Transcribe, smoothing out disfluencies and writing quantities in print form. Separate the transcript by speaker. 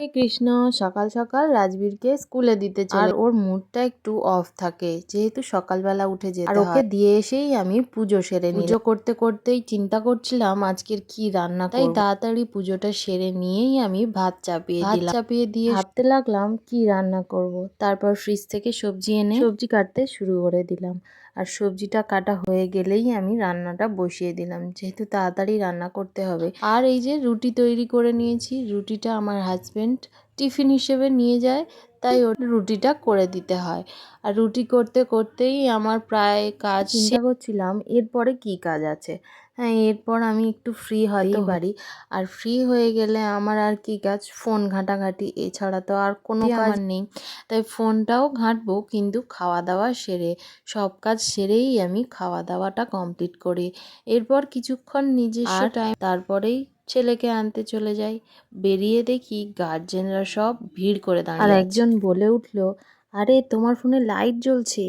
Speaker 1: কৃষ্ণ সকাল সকাল রাজবীরকে স্কুলে দিতে চলে, আর ওর মুডটা একটু অফ থাকে যেহেতু সকালবেলা উঠে যেতে হয়। আর ওকে দিয়ে এসেই আমি পুজো সেরে নিই। পুজো করতে করতেই চিন্তা করছিলাম আজকের কি রান্না করব, তাই তাড়াতাড়ি পুজোটা সেরে নিয়েই আমি ভাত চাপিয়ে দিয়ে ভাবতে লাগলাম কি রান্না করব। তারপর ফ্রিজ থেকে সবজি এনে সবজি কাটতে শুরু করে দিলাম। আর সবজিটা কাটা হয়ে গেলেই আমি রান্নাটা বসিয়ে দিলাম, যেহেতু তাড়াতাড়ি রান্না করতে হবে। আর এই যে রুটি তৈরি করে নিয়েছি, রুটিটা আমার হাজবেন্ড টিফিন হিসেবে নিয়ে যায়, তাই ওর রুটিটা করে দিতে হয়। আর রুটি করতে করতেই আমার প্রায় কাজ। চিন্তা করছিলাম এরপরে কি কাজ আছে। হ্যাঁ, এরপর আমি একটু ফ্রি হতেই পারি। আর ফ্রি হয়ে গেলে আমার আর কি কাজ, ফোন ঘাঁটাঘাঁটি, এছাড়া তো আর কোনো কাজ নেই। তাই ফোনটাও ঘাঁটবো, কিন্তু খাওয়া দাওয়া সেরে, সব কাজ সেরেই আমি খাওয়া দাওয়াটা কমপ্লিট করি। এরপর কিছুক্ষণ নিজস্ব টাইম, তারপরেই ছেলেকে আনতে চলে যাই। বেরিয়ে দেখি গার্জেনরা সব ভিড় করে দাঁড়িয়ে আছে। আর একজন বলে উঠল, আরে তোমার ফোনে লাইট জ্বলছে।